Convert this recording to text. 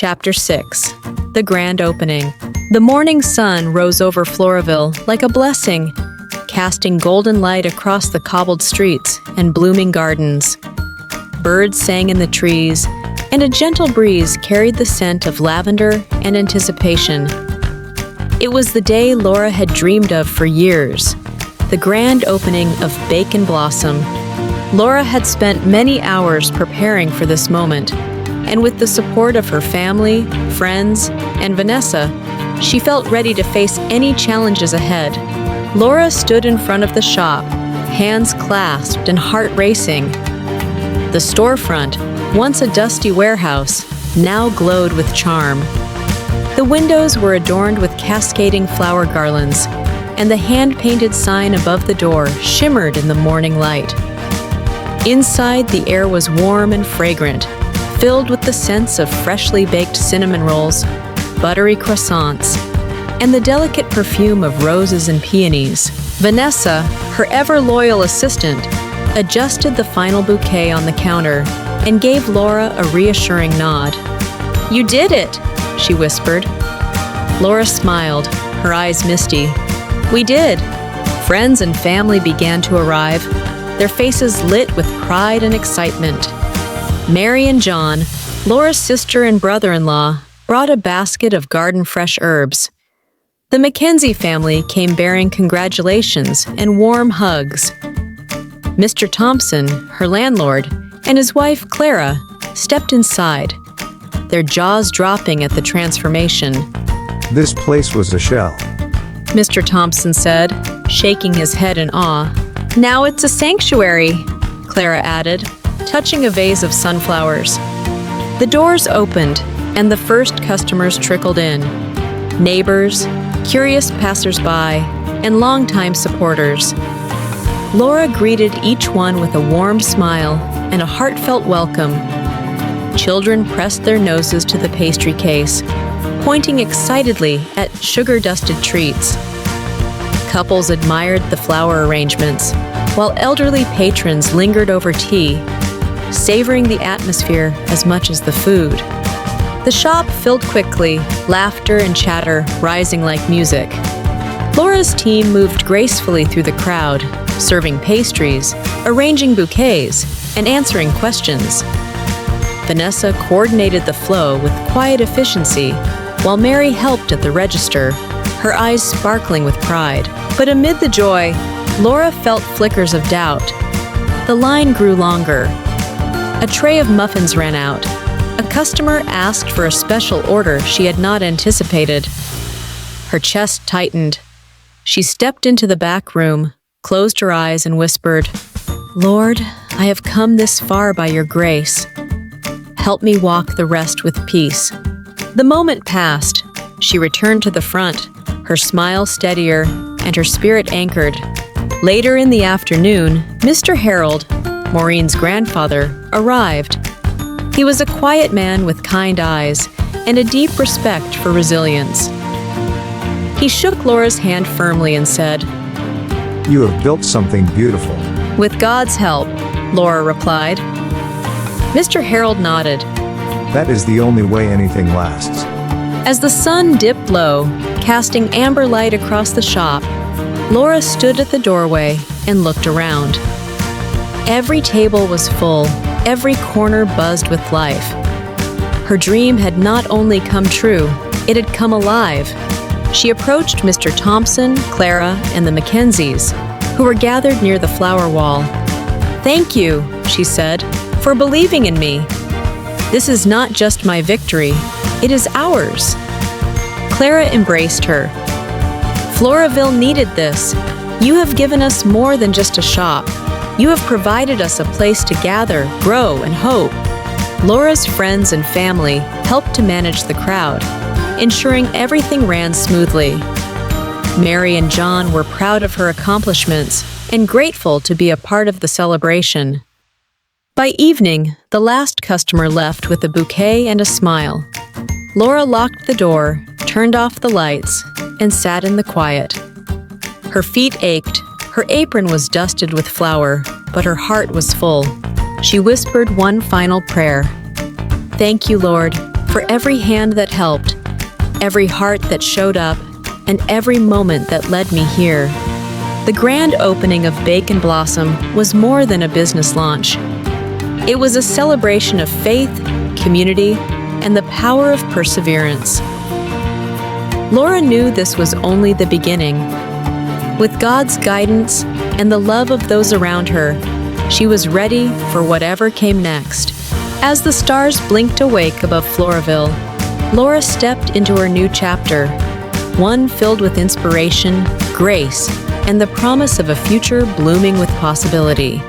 Chapter 6. The Grand Opening. The morning sun rose over Floraville like a blessing, casting golden light across the cobbled streets and blooming gardens. Birds sang in the trees, and a gentle breeze carried the scent of lavender and anticipation. It was the day Laura had dreamed of for years, the grand opening of Bacon Blossom. Laura had spent many hours preparing for this moment, and with the support of her family, friends, and Vanessa, she felt ready to face any challenges ahead. Laura stood in front of the shop, hands clasped and heart racing. The storefront, once a dusty warehouse, now glowed with charm. The windows were adorned with cascading flower garlands, and the hand-painted sign above the door shimmered in the morning light. Inside, the air was warm and fragrant, filled with the scents of freshly baked cinnamon rolls, buttery croissants, and the delicate perfume of roses and peonies. Vanessa, her ever-loyal assistant, adjusted the final bouquet on the counter and gave Laura a reassuring nod. "You did it," she whispered. Laura smiled, her eyes misty. "We did." Friends and family began to arrive, their faces lit with pride and excitement. Mary and John, Laura's sister and brother-in-law, brought a basket of garden-fresh herbs. The Mackenzie family came bearing congratulations and warm hugs. Mr. Thompson, her landlord, and his wife Clara stepped inside, their jaws dropping at the transformation. "This place was a shell," Mr. Thompson said, shaking his head in awe. "Now it's a sanctuary," Clara added, touching a vase of sunflowers. The doors opened, and the first customers trickled in. Neighbors, curious passers-by, and longtime supporters. Laura greeted each one with a warm smile and a heartfelt welcome. Children pressed their noses to the pastry case, pointing excitedly at sugar-dusted treats. Couples admired the flower arrangements, while elderly patrons lingered over tea, savoring the atmosphere as much as the food. The shop filled quickly, laughter and chatter rising like music. Laura's team moved gracefully through the crowd, serving pastries, arranging bouquets, and answering questions. Vanessa coordinated the flow with quiet efficiency, while Mary helped at the register, her eyes sparkling with pride. But amid the joy, Laura felt flickers of doubt. The line grew longer. A tray of muffins ran out. A customer asked for a special order she had not anticipated. Her chest tightened. She stepped into the back room, closed her eyes, and whispered, "Lord, I have come this far by your grace. Help me walk the rest with peace." The moment passed. She returned to the front, her smile steadier and her spirit anchored. Later in the afternoon, Mr. Harold, Maureen's grandfather, arrived. He was a quiet man with kind eyes and a deep respect for resilience. He shook Laura's hand firmly and said, "You have built something beautiful." "With God's help," Laura replied. Mr. Harold nodded. "That is the only way anything lasts." As the sun dipped low, casting amber light across the shop, Laura stood at the doorway and looked around. Every table was full, every corner buzzed with life. Her dream had not only come true, it had come alive. She approached Mr. Thompson, Clara, and the Mackenzies, who were gathered near the flower wall. "Thank you," she said, "for believing in me. This is not just my victory, it is ours." Clara embraced her. "Floraville needed this. You have given us more than just a shop. You have provided us a place to gather, grow, and hope." Laura's friends and family helped to manage the crowd, ensuring everything ran smoothly. Mary and John were proud of her accomplishments and grateful to be a part of the celebration. By evening, the last customer left with a bouquet and a smile. Laura locked the door, turned off the lights, and sat in the quiet. Her feet ached, her apron was dusted with flour, but her heart was full. She whispered one final prayer. "Thank you, Lord. for every hand that helped, every heart that showed up, and every moment that led me here. The grand opening of Bake and Blossom was more than a business launch. It was a celebration of faith, community, and the power of perseverance. Laura knew this was only the beginning. With God's guidance and the love of those around her, she was ready for whatever came next. As the stars blinked awake above Floraville, Laura stepped into her new chapter, one filled with inspiration, grace, and the promise of a future blooming with possibility.